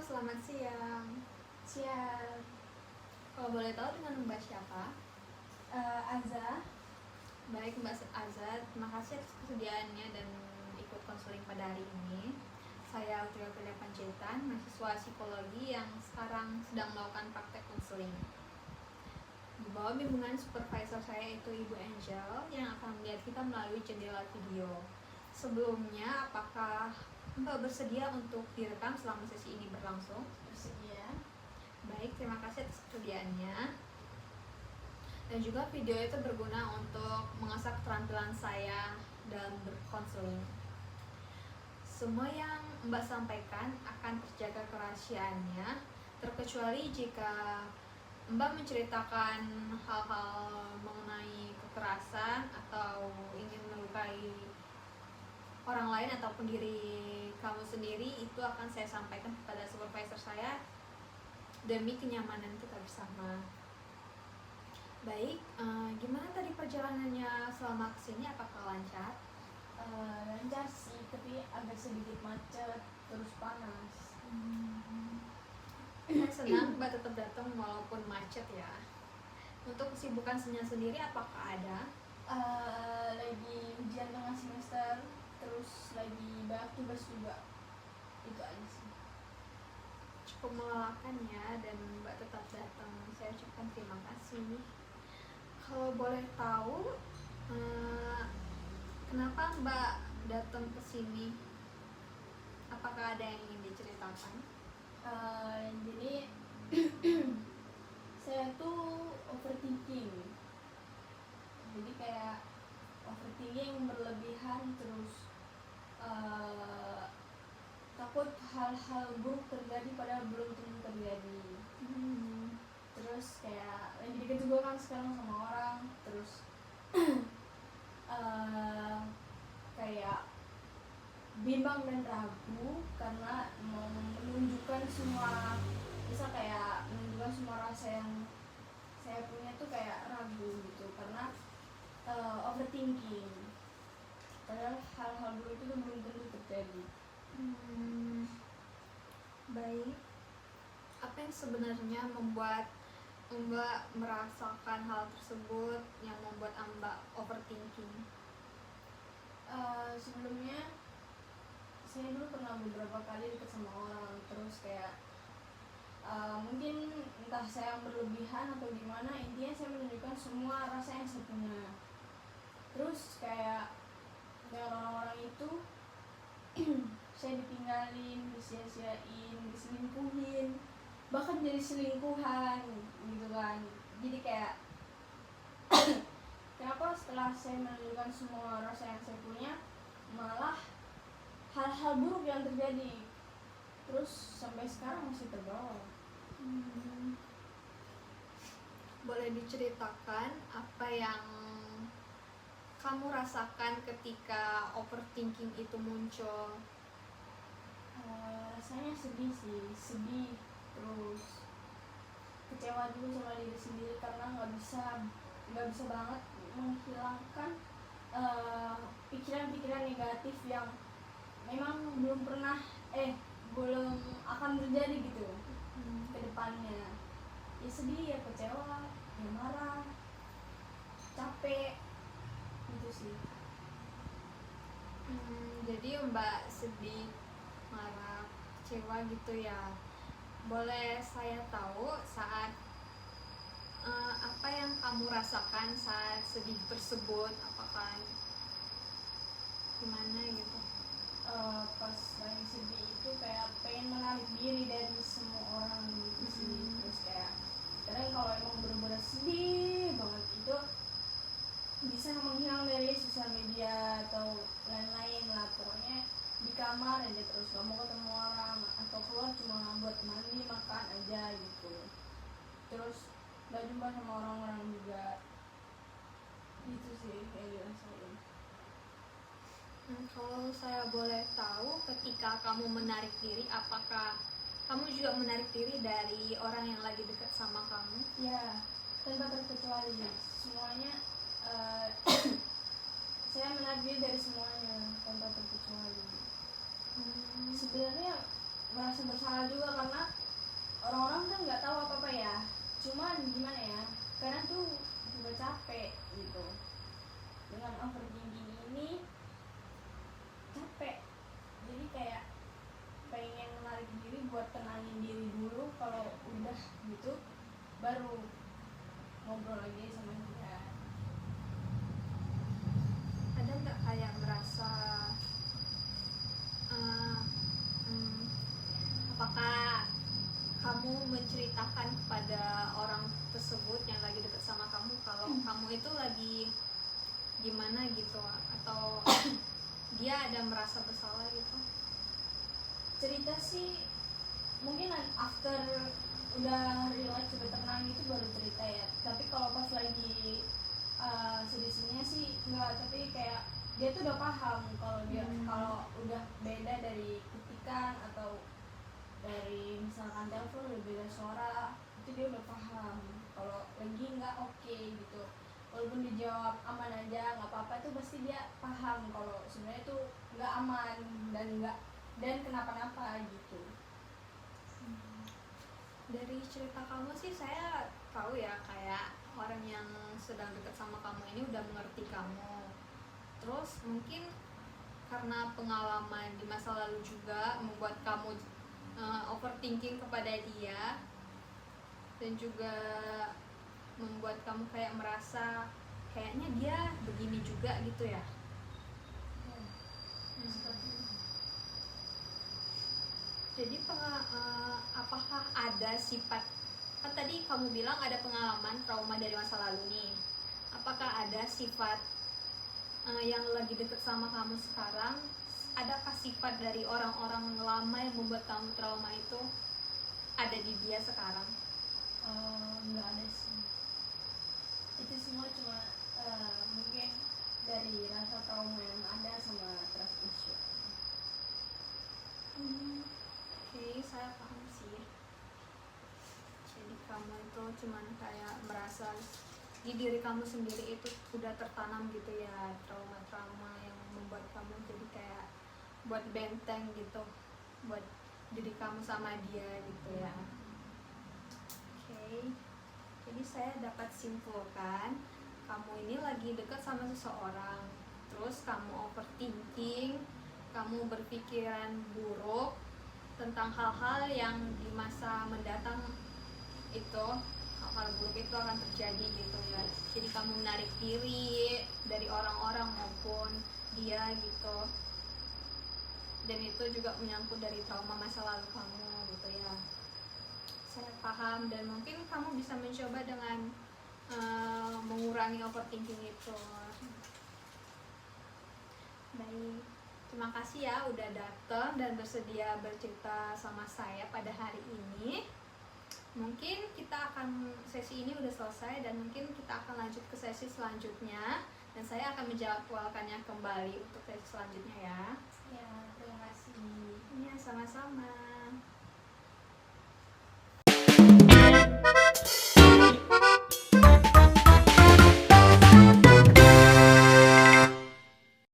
selamat siang. Siang. Kalau boleh tahu dengan Mbak siapa? Aza. Baik Mbak Azad, terima kasih atas kesediaannya dan ikut konseling pada hari ini. Saya Utria Panjaitan, mahasiswa psikologi yang sekarang sedang melakukan praktek konseling. Di bawah bimbingan supervisor saya yaitu Ibu Angel yang akan melihat kita melalui jendela video. Sebelumnya, apakah Mbak bersedia untuk direkam selama sesi ini berlangsung? Bersedia. Baik, terima kasih atas kesediaannya. Dan juga video itu berguna untuk mengasah keterampilan saya dalam berkonseling. Semua yang Mbak sampaikan akan terjaga kerahasiaannya, terkecuali jika Mbak menceritakan hal-hal mengenai kekerasan atau ingin melukai orang lain ataupun diri kamu sendiri, itu akan saya sampaikan kepada supervisor saya demi kenyamanan kita bersama. Baik, gimana tadi perjalanannya selama kesini? Apakah lancar? Lancar sih, tapi agak sedikit macet, terus panas. Senang Mbak tetap datang walaupun macet ya. Untuk kesibukan sendiri apakah ada? Lagi ujian tengah semester, terus lagi banyak tugas juga. Itu aja sih. Cukup melelahkan ya, dan Mbak tetap datang. Saya ucapkan terima kasih. Kalau boleh tahu, kenapa Mbak datang ke sini? Apakah ada yang ingin diceritakan? Jadi saya tuh overthinking. Jadi kayak overthinking berlebihan, terus takut hal-hal buruk terjadi padahal belum tentu terjadi. Terus kayak lagi deket juga kan sekarang sama orang, terus kayak bimbang dan ragu karena mau menunjukkan semua, bisa kayak menunjukkan semua rasa yang saya punya tuh kayak ragu gitu karena overthinking padahal hal-hal buruk itu tuh belum tentu terjadi. Baik, apa yang sebenarnya membuat Mbak merasakan hal tersebut yang membuat Mbak overthinking? Sebelumnya saya dulu pernah beberapa kali deket sama orang, terus kayak mungkin entah saya yang berlebihan atau gimana, intinya saya menunjukkan semua rasa yang saya punya. Terus kayak dengan orang-orang itu saya ditinggalin, disia-siain, diselingkuhin, bahkan jadi selingkuhan gitu kan. Jadi kayak kenapa setelah saya menunjukkan semua rasa yang saya punya malah hal-hal buruk yang terjadi, terus sampai sekarang masih terbawa. Boleh diceritakan apa yang kamu rasakan ketika overthinking itu muncul? Rasanya sedih sih, sedih, terus kecewa dulu sama diri sendiri karena nggak bisa banget menghilangkan pikiran-pikiran negatif yang memang belum akan terjadi gitu ke depannya. Ya sedih, ya kecewa, ya marah, capek, gitu sih. Jadi Mbak sedih, marah, kecewa gitu ya. Boleh saya tahu saat apa yang kamu rasakan saat sedih tersebut? Apakah gimana gitu? Pas lagi sedih itu kayak pengen menarik diri dari semua orang gitu sih. Terus kayak kadang kalau emang bener-bener sedih banget itu bisa menghilang dari sosial media atau lain-lain lah, pokoknya di kamar aja terus, gak mau ketemu orang atau keluar cuma buat mandi makan aja gitu, terus gak jumpa sama orang-orang juga. Gitu sih yang dirasain. Kalau saya boleh tahu, ketika kamu menarik diri, apakah kamu juga menarik diri dari orang yang lagi dekat sama kamu? Ya, tanpa terkecuali semuanya. Saya menarik diri dari semuanya tanpa terkecuali. Sebenarnya ngerasa bersalah juga karena orang-orang kan nggak tahu apa-apa ya. Cuman gimana ya, kadang tuh juga capek gitu dengan overthinking ini, capek. Jadi kayak pengen menarik diri buat tenangin diri dulu, kalau udah gitu baru ngobrol lagi sama dia. Ada nggak kayak merasa eh, apakah kamu menceritakan kepada orang tersebut yang lagi dekat sama kamu kalau kamu itu lagi gimana gitu, atau dia ada merasa bersalah gitu? Cerita sih mungkin after udah relax, udah tenang gitu baru cerita ya. Tapi kalau pas lagi sedih-sedihnya sih enggak, tapi kayak dia tuh udah paham kalau dia kalau udah beda dari ketikan atau dari misalkan telepon udah beda suara, itu dia udah paham kalau lagi nggak oke gitu. Walaupun dijawab aman aja nggak apa-apa, tuh pasti dia paham kalau sebenarnya tuh nggak aman dan kenapa-napa gitu. Dari cerita kamu sih saya tahu ya, kayak orang yang sedang dekat sama kamu ini udah mengerti kamu. Terus mungkin karena pengalaman di masa lalu juga membuat kamu overthinking kepada dia, dan juga membuat kamu kayak merasa kayaknya dia begini juga gitu ya. Jadi apakah ada sifat, kan tadi kamu bilang ada pengalaman trauma dari masa lalu nih, apakah ada sifat yang lagi deket sama kamu sekarang, adakah sifat dari orang-orang lama yang membuat kamu trauma itu ada di dia sekarang? Nggak ada sih, itu semua cuma mungkin dari rasa trauma yang ada sama trust issue. Oke, saya paham sih. Jadi kamu itu cuman kayak merasa di diri kamu sendiri itu udah tertanam gitu ya, trauma-trauma yang membuat kamu jadi kayak buat benteng gitu buat diri kamu sama dia gitu ya. Oke, jadi saya dapat simpulkan kamu ini lagi dekat sama seseorang, terus kamu overthinking, kamu berpikiran buruk tentang hal-hal yang di masa mendatang itu, hal-hal buruk itu akan terjadi gitu ya. Jadi kamu menarik diri dari orang-orang maupun dia gitu, dan itu juga menyangkut dari trauma masa lalu kamu gitu ya. Saya paham, dan mungkin kamu bisa mencoba dengan mengurangi overthinking itu. Baik, terima kasih ya udah datang dan bersedia bercerita sama saya pada hari ini. Mungkin sesi ini udah selesai, dan mungkin kita akan lanjut ke sesi selanjutnya, dan saya akan menjadwalkannya kembali untuk sesi selanjutnya ya. Ya, terima kasih. Ya, sama-sama.